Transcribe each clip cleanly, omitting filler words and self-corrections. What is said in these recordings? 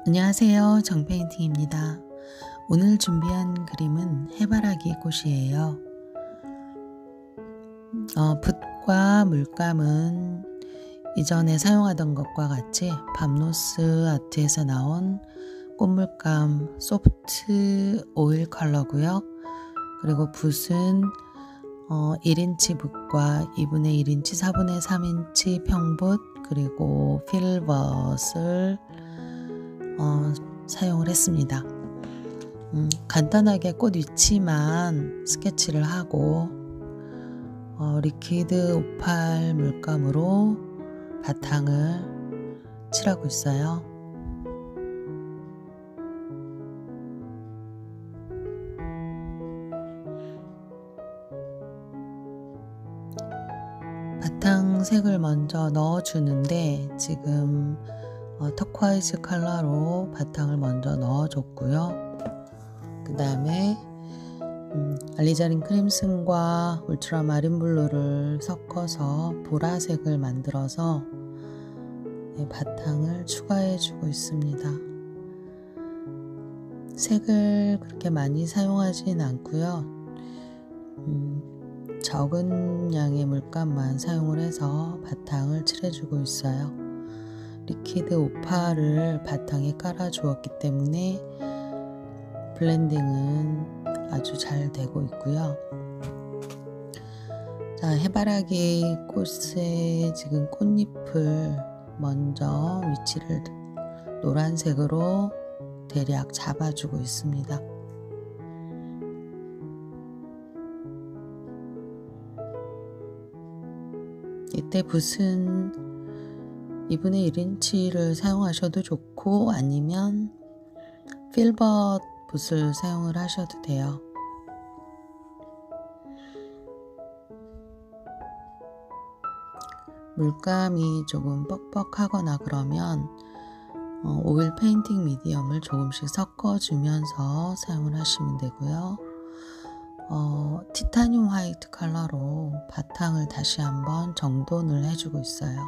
안녕하세요. 정페인팅입니다. 오늘 준비한 그림은 해바라기 꽃이에요. 붓과 물감은 이전에 사용하던 것과 같이 밤로스 아트에서 나온 꽃물감 소프트 오일 컬러고요. 그리고 붓은 1인치 붓과 2분의 1인치, 4분의 3인치 평붓, 그리고 필벗을 사용을 했습니다. 간단하게 꽃 위치만 스케치를 하고 리퀴드 오팔 물감으로 바탕을 칠하고 있어요. 바탕 색을 먼저 넣어주는데 지금 터콰이즈 컬러로 바탕을 먼저 넣어줬고요. 그 다음에 알리자린 크림슨과 울트라마린 블루를 섞어서 보라색을 만들어서 바탕을 추가해 주고 있습니다. 색을 그렇게 많이 사용하진 않고요. 적은 양의 물감만 사용을 해서 바탕을 칠해주고 있어요. 리퀴드 오팔을 바탕에 깔아 주었기 때문에 블렌딩은 아주 잘 되고 있고요. 자, 해바라기 꽃의 지금 꽃잎을 먼저 위치를 노란색으로 대략 잡아주고 있습니다. 이때 붓은 2분의 1인치를 사용하셔도 좋고 아니면 필벗 붓을 사용을 하셔도 돼요. 물감이 조금 뻑뻑하거나 그러면 오일 페인팅 미디엄을 조금씩 섞어주면서 사용을 하시면 되고요. 티타늄 화이트 컬러로 바탕을 다시 한번 정돈을 해주고 있어요.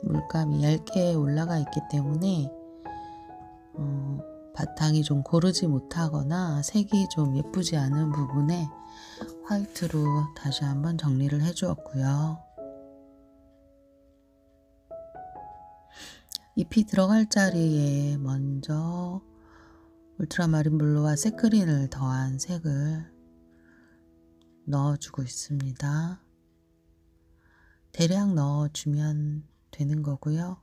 물감이 얇게 올라가 있기 때문에 바탕이 좀 고르지 못하거나 색이 좀 예쁘지 않은 부분에 화이트로 다시 한번 정리를 해 주었고요. 잎이 들어갈 자리에 먼저 울트라마린 블루와 새그린을 더한 색을 넣어주고 있습니다. 대략 넣어주면 되는 거고요.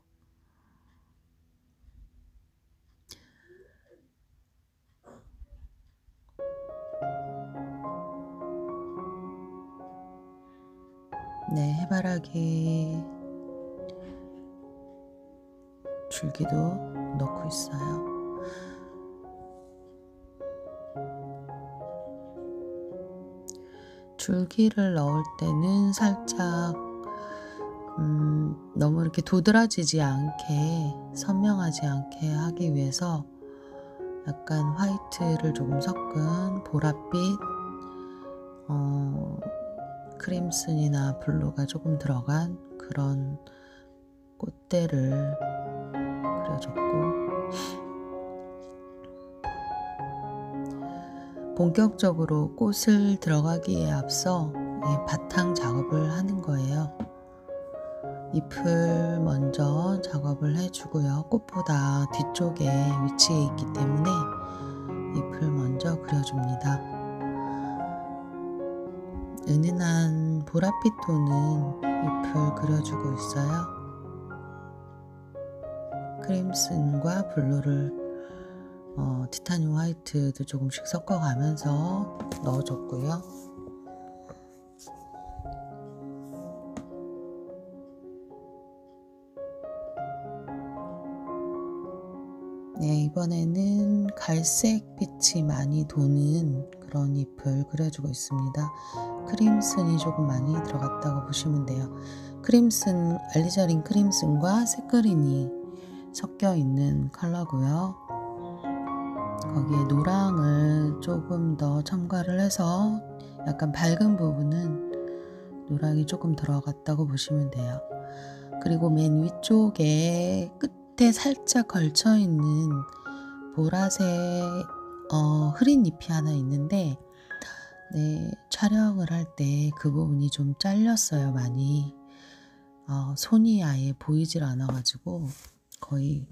네, 해바라기 줄기도 넣고 있어요. 줄기를 넣을 때는 살짝 너무 이렇게 도드라지지 않게, 선명하지 않게 하기 위해서 약간 화이트를 조금 섞은 보랏빛 크림슨이나 블루가 조금 들어간 그런 꽃대를 그려줬고, 본격적으로 꽃을 들어가기에 앞서 바탕 작업을 하는 거예요. 잎을 먼저 작업을 해주고요. 꽃보다 뒤쪽에 위치해 있기 때문에 잎을 먼저 그려줍니다. 은은한 보랏빛 도는 잎을 그려주고 있어요. 크림슨과 블루를 티타늄 화이트도 조금씩 섞어가면서 넣어줬고요. 네, 이번에는 갈색 빛이 많이 도는 그런 잎을 그려주고 있습니다. 크림슨이 조금 많이 들어갔다고 보시면 돼요. 크림슨, 알리자린 크림슨과 새그린이 섞여 있는 컬러고요. 거기에 노랑을 조금 더 첨가를 해서 약간 밝은 부분은 노랑이 조금 들어갔다고 보시면 돼요. 그리고 맨 위쪽에 끝에 살짝 걸쳐 있는 보라색 흐린 잎이 하나 있는데, 네, 촬영을 할 때 그 부분이 좀 잘렸어요, 많이. 손이 아예 보이질 않아 가지고 거의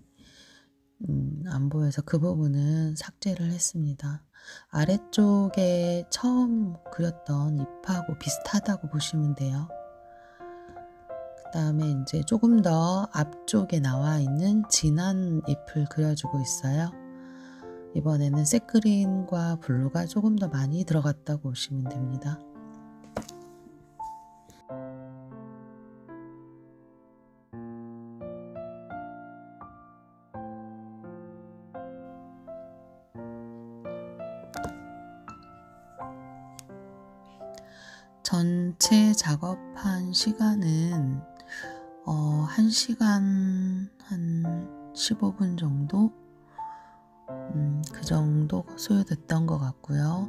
안 보여서 그 부분은 삭제를 했습니다. 아래쪽에 처음 그렸던 잎하고 비슷하다고 보시면 돼요. 그 다음에 이제 조금 더 앞쪽에 나와 있는 진한 잎을 그려주고 있어요. 이번에는 새그린과 블루가 조금 더 많이 들어갔다고 보시면 됩니다. 전체 작업한 시간은 1시간 한 15분 정도? 그 정도 소요됐던 것 같고요.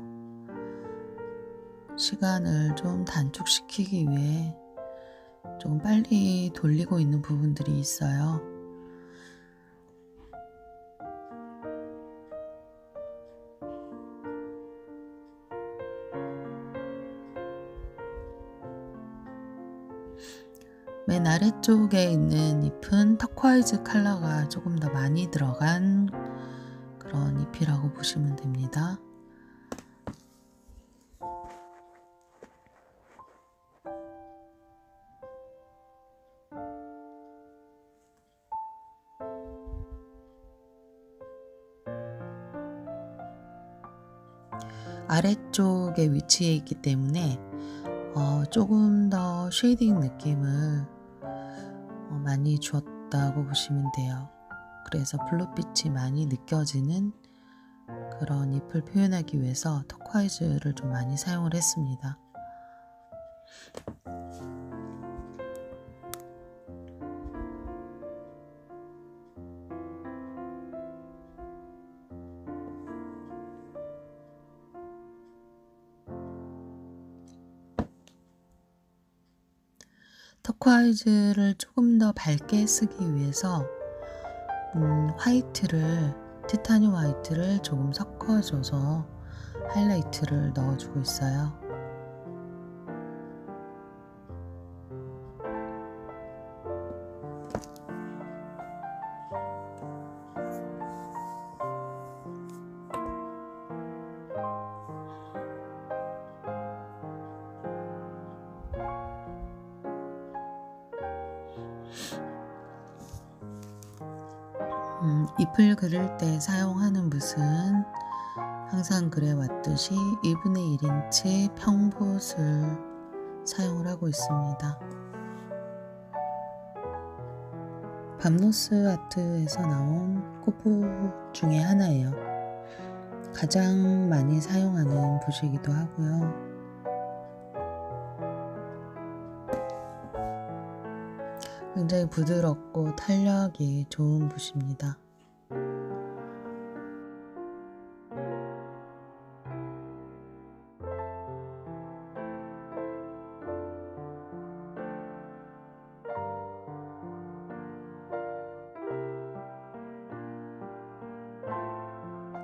시간을 좀 단축시키기 위해 조금 빨리 돌리고 있는 부분들이 있어요. 맨 아래쪽에 있는 잎은 터콰이즈 컬러가 조금 더 많이 들어간 그런 잎이라고 보시면 됩니다. 아래쪽에 위치해 있기 때문에 조금 더 쉐이딩 느낌을 많이 주었다고 보시면 돼요. 그래서 블루빛이 많이 느껴지는 그런 잎을 표현하기 위해서 터콰이즈를 좀 많이 사용을 했습니다. 터콰이즈를 조금 더 밝게 쓰기 위해서 티타늄 화이트를 조금 섞어줘서 하이라이트를 넣어주고 있어요. 잎을 그릴 때 사용하는 붓은 항상 그래왔듯이 1분의 1인치 평붓을 사용을 하고 있습니다. 밤노스 아트에서 나온 꽃붓 중에 하나예요. 가장 많이 사용하는 붓이기도 하고요. 굉장히 부드럽고 탄력이 좋은 붓입니다.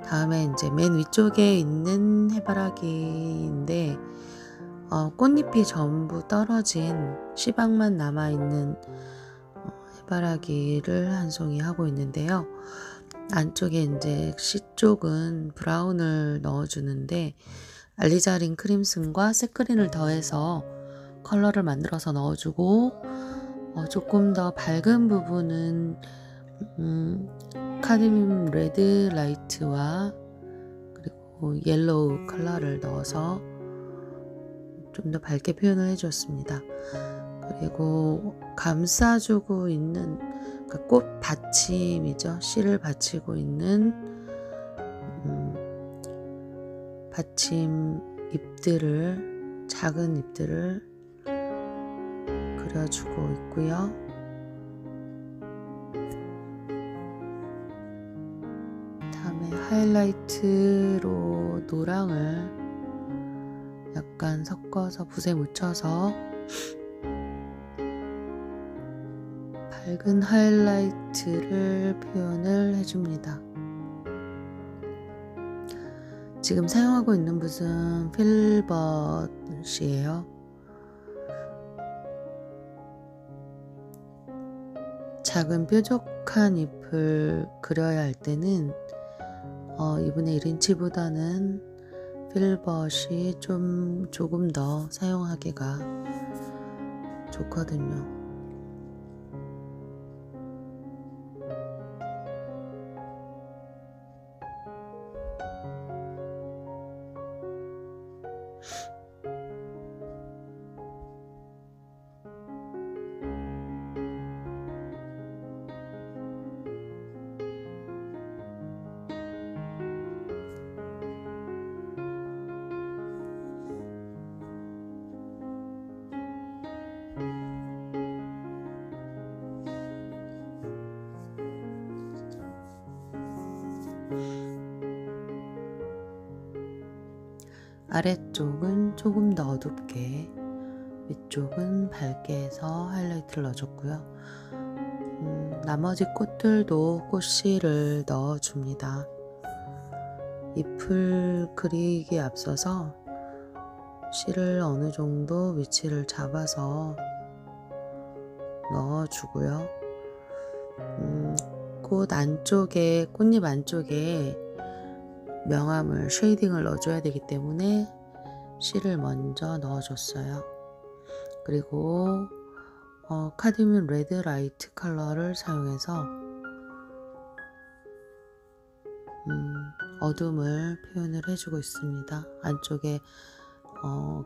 다음에 이제 맨 위쪽에 있는 해바라기인데 꽃잎이 전부 떨어진 씨방만 남아있는 해바라기를 한 송이 하고 있는데요. 안쪽에 이제 씨 쪽은 브라운을 넣어주는데 알리자린 크림슨과 새그린을 더해서 컬러를 만들어서 넣어주고 조금 더 밝은 부분은 카드뮴 레드 라이트와 그리고 옐로우 컬러를 넣어서 좀 더 밝게 표현을 해주었습니다. 그리고 감싸주고 있는 그러니까 꽃 받침이죠. 씨를 받치고 있는 받침 잎들을, 작은 잎들을 그려주고 있고요. 다음에 하이라이트로 노랑을 약간 섞어서 붓에 묻혀서 밝은 하이라이트를 표현을 해줍니다. 지금 사용하고 있는 붓은 필벗이에요. 작은 뾰족한 잎을 그려야 할 때는 2분의 1인치보다는 필벗이 조금 더 사용하기가 좋거든요. 아래쪽은 조금 더 어둡게, 위쪽은 밝게 해서 하이라이트를 넣어줬고요. 나머지 꽃들도 꽃씨를 넣어줍니다. 잎을 그리기에 앞서서 씨를 어느 정도 위치를 잡아서 넣어주고요. 꽃잎 안쪽에 명암을, 쉐이딩을 넣어줘야 되기 때문에 씨를 먼저 넣어줬어요. 그리고 카드뮴 레드 라이트 컬러를 사용해서 어둠을 표현을 해주고 있습니다. 안쪽에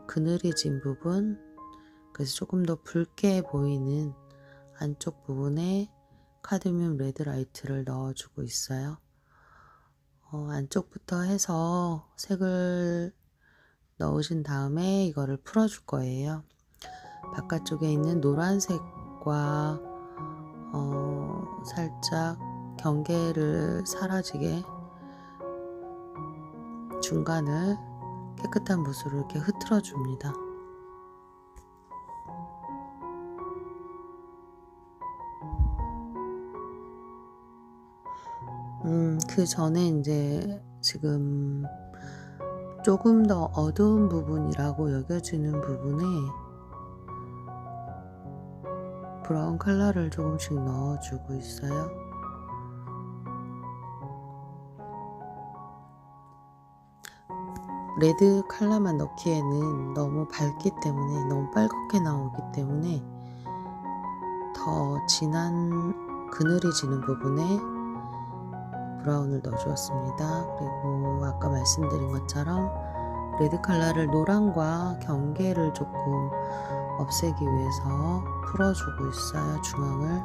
그늘이 진 부분, 그래서 조금 더 붉게 보이는 안쪽 부분에 카드뮴 레드 라이트를 넣어주고 있어요. 안쪽부터 해서 색을 넣으신 다음에 이거를 풀어줄 거예요. 바깥쪽에 있는 노란색과 살짝 경계를 사라지게 중간을 깨끗한 붓으로 이렇게 흐트러 줍니다. 그 전에 이제 지금 조금 더 어두운 부분이라고 여겨지는 부분에 브라운 컬러를 조금씩 넣어주고 있어요. 레드 컬러만 넣기에는 너무 밝기 때문에, 너무 빨갛게 나오기 때문에 더 진한 그늘이 지는 부분에 브라운을 넣어주었습니다. 그리고 아까 말씀드린 것처럼 레드 컬러를 노란과 경계를 조금 없애기 위해서 풀어주고 있어요, 중앙을.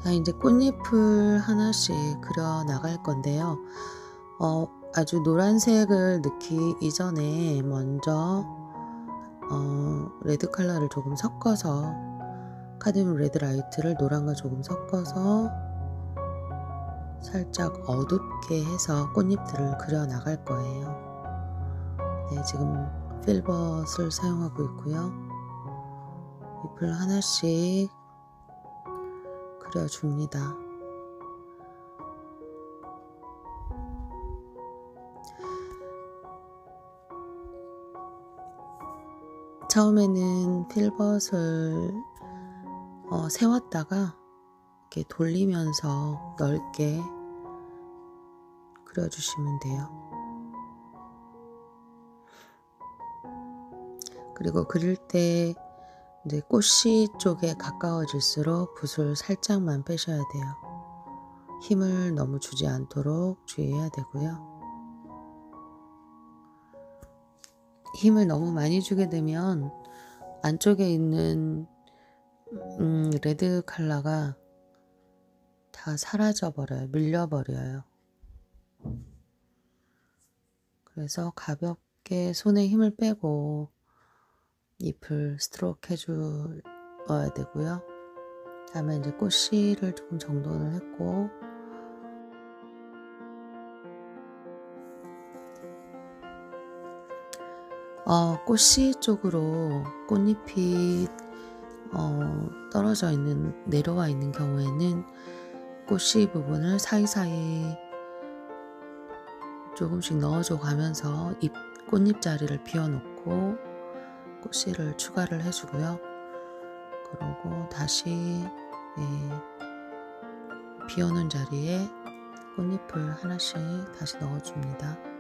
자, 이제 꽃잎을 하나씩 그려 나갈 건데요. 아주 노란색을 넣기 이전에 먼저 레드 컬러를 조금 섞어서, 카드뮴 레드 라이트를 노란과 조금 섞어서 살짝 어둡게 해서 꽃잎들을 그려 나갈 거예요. 네, 지금 필벗을 사용하고 있고요. 잎을 하나씩 그려줍니다. 처음에는 필벗을 세웠다가 이렇게 돌리면서 넓게 그려주시면 돼요. 그리고 그릴 때 이제 꽃씨 쪽에 가까워질수록 붓을 살짝만 빼셔야 돼요. 힘을 너무 주지 않도록 주의해야 되고요. 힘을 너무 많이 주게 되면 안쪽에 있는 레드 컬러가 다 사라져 버려요. 밀려 버려요. 그래서 가볍게 손에 힘을 빼고 잎을 스트로크 해줘야 되고요. 다음에 이제 꽃씨를 조금 정돈을 했고, 꽃씨 쪽으로 꽃잎이 떨어져 있는, 내려와 있는 경우에는 꽃씨 부분을 사이사이 조금씩 넣어줘 가면서 꽃잎 자리를 비워놓고 꽃씨를 추가를 해주고요. 그러고 다시 비워놓은 자리에 꽃잎을 하나씩 다시 넣어줍니다.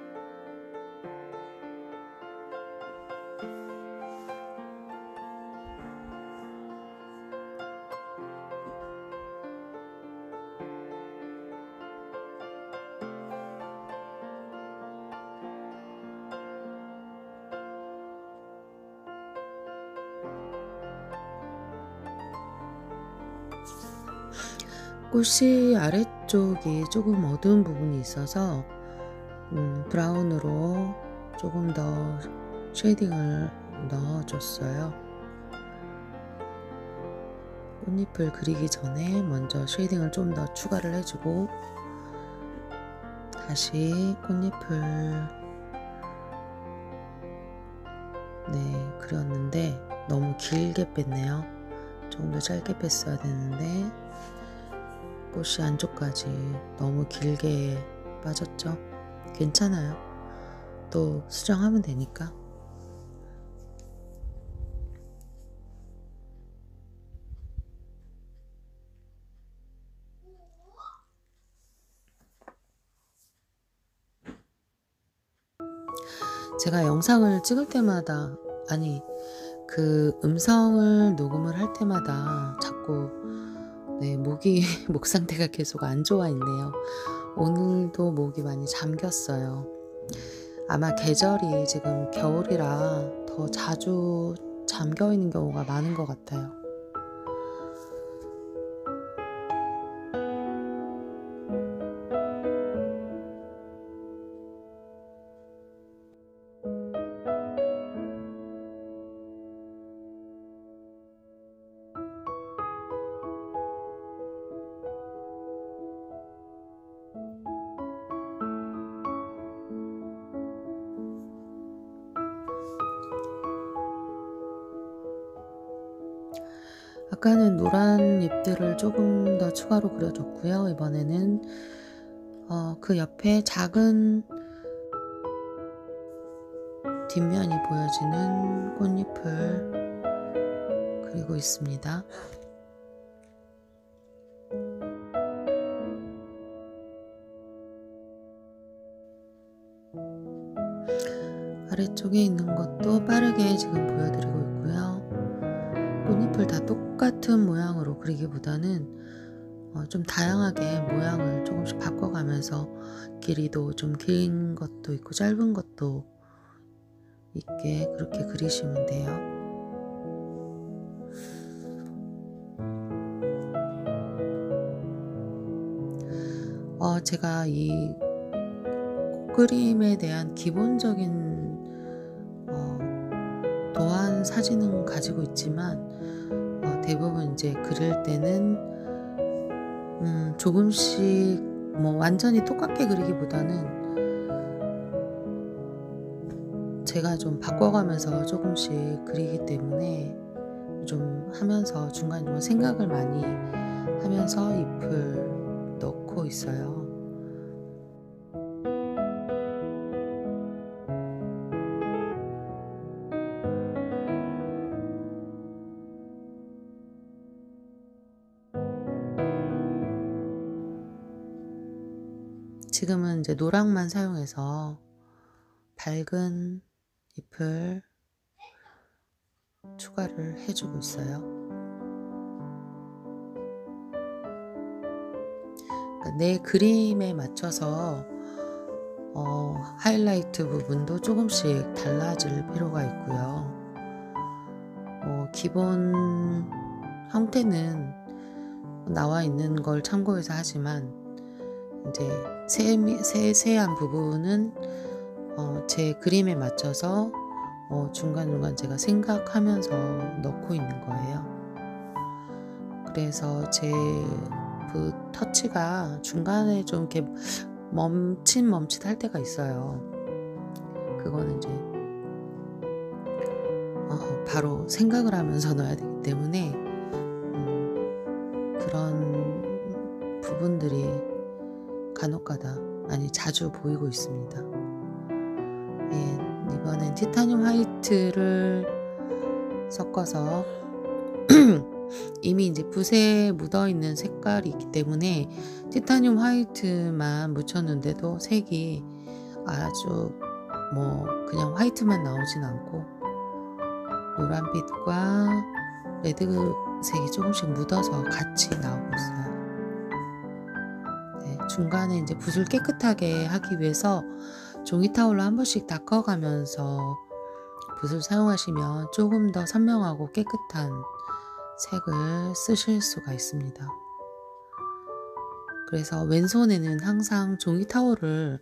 꽃이 아래쪽이 조금 어두운 부분이 있어서 브라운으로 조금 더 쉐이딩을 넣어줬어요. 꽃잎을 그리기 전에 먼저 쉐이딩을 좀 더 추가를 해주고 다시 꽃잎을 그렸는데 너무 길게 뺐네요. 조금 더 짧게 뺐어야 되는데 꽃이 안쪽까지 너무 길게 빠졌죠? 괜찮아요. 또 수정하면 되니까. 제가 영상을 찍을 때마다, 아니 그 음성을 녹음을 할 때마다 자꾸 목 상태가 계속 안 좋아 있네요. 오늘도 목이 많이 잠겼어요. 아마 계절이 지금 겨울이라 더 자주 잠겨 있는 경우가 많은 것 같아요. 아까는 노란 잎들을 조금 더 추가로 그려줬고요. 이번에는 그 옆에 작은 뒷면이 보여지는 꽃잎을 그리고 있습니다. 아래쪽에 있는 것도 빠르게 지금 보여드리고 있고요. 꽃잎을 다 똑같은 모양으로 그리기보다는 좀 다양하게 모양을 조금씩 바꿔가면서 길이도 좀 긴 것도 있고 짧은 것도 있게 그렇게 그리시면 돼요. 제가 이 그림에 대한 기본적인 도안 사진은 가지고 있지만 대부분 이제 그릴 때는 조금씩 완전히 똑같게 그리기보다는 제가 좀 바꿔가면서 조금씩 그리기 때문에 좀 하면서 중간중간 생각을 많이 하면서 잎을 넣고 있어요. 지금은 이제 노랑만 사용해서 밝은 잎을 추가를 해주고 있어요. 그러니까 내 그림에 맞춰서 하이라이트 부분도 조금씩 달라질 필요가 있고요. 기본 형태는 나와 있는 걸 참고해서 하지만 이제 세세한 부분은 제 그림에 맞춰서 중간중간 제가 생각하면서 넣고 있는 거예요. 그래서 제 그 터치가 중간에 좀 이렇게 멈칫할 때가 있어요. 그거는 이제 바로 생각을 하면서 넣어야 되기 때문에 그런 부분들이 간혹가다 아니 자주 보이고 있습니다. 예, 이번엔 티타늄 화이트를 섞어서 이미 이제 붓에 묻어있는 색깔이 있기 때문에 티타늄 화이트만 묻혔는데도 색이 아주 뭐 그냥 화이트만 나오진 않고 노란빛과 레드색이 조금씩 묻어서 같이 나오고 있어요. 네, 중간에 이제 붓을 깨끗하게 하기 위해서 종이 타올로 한 번씩 닦아가면서 붓을 사용하시면 조금 더 선명하고 깨끗한 색을 쓰실 수가 있습니다. 그래서 왼손에는 항상 종이 타올을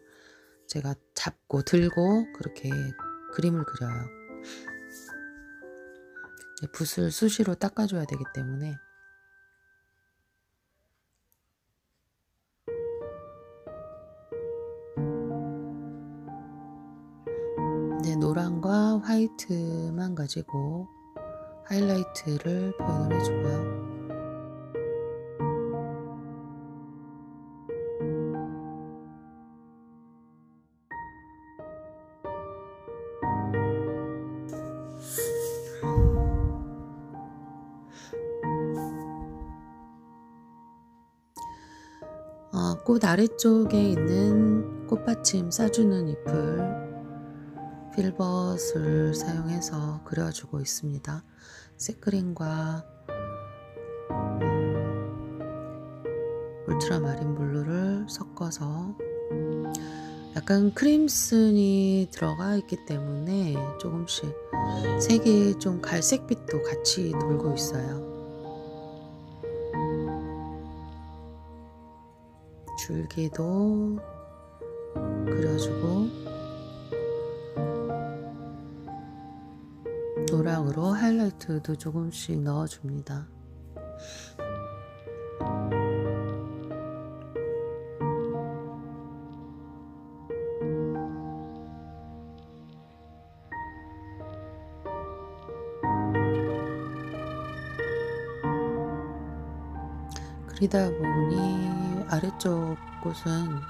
제가 잡고 들고 그렇게 그림을 그려요. 붓을 수시로 닦아줘야 되기 때문에. 이제 노란과 화이트만 가지고 하이라이트를 표현을 해주고요. 꽃 아래쪽에 있는 꽃받침 싸주는 잎을 필벗을 사용해서 그려주고 있습니다. 새그린과 울트라마린 블루를 섞어서 약간 크림슨이 들어가 있기 때문에 조금씩 색이 좀 갈색빛도 같이 돌고 있어요. 줄기도 그려주고 노랑으로 하이라이트도 조금씩 넣어줍니다. 그리다 보니 아래쪽 꽃은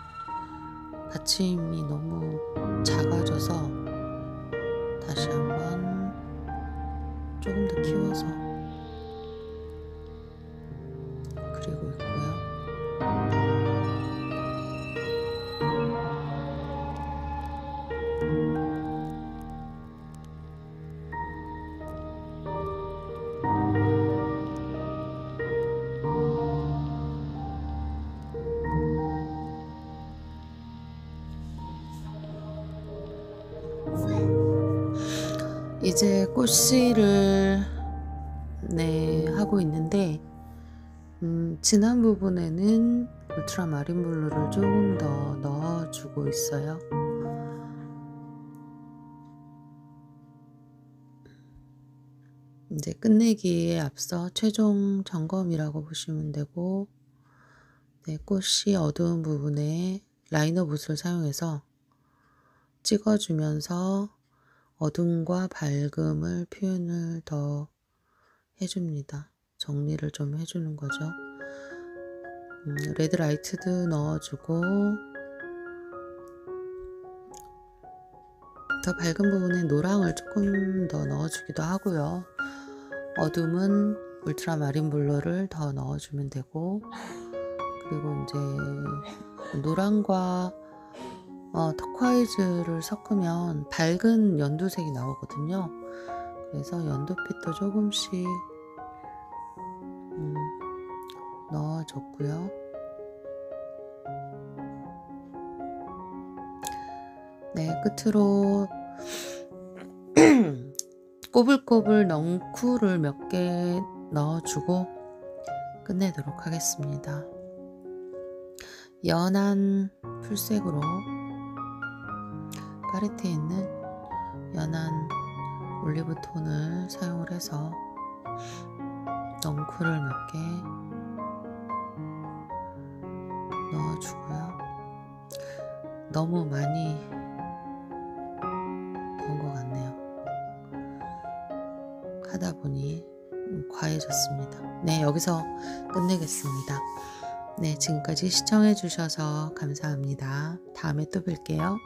받침이 너무 작아져서 다시 한번 조금 더 키워서 그리고 있고요. 이제 꽃씨를 하고 있는데 진한 부분에는 울트라마린 블루를 조금 더 넣어주고 있어요. 이제 끝내기에 앞서 최종 점검이라고 보시면 되고, 꽃이 어두운 부분에 라이너 붓을 사용해서 찍어주면서 어둠과 밝음을 표현을 더 해줍니다. 정리를 좀 해주는 거죠. 레드라이트도 넣어주고 더 밝은 부분에 노랑을 조금 더 넣어주기도 하고요. 어둠은 울트라마린 블루를 더 넣어주면 되고, 그리고 이제 노랑과 터콰이즈를 섞으면 밝은 연두색이 나오거든요. 그래서 연두빛도 조금씩 넣어줬고요. 끝으로 꼬불꼬불 넝쿨을 몇 개 넣어주고 끝내도록 하겠습니다. 연한 풀색으로 팔레트에 있는 연한 올리브 톤을 사용을 해서 넝쿨을 몇 개 넣어주고요. 너무 많이 넣은 것 같네요. 하다 보니 과해졌습니다. 네, 여기서 끝내겠습니다. 네, 지금까지 시청해 주셔서 감사합니다. 다음에 또 뵐게요.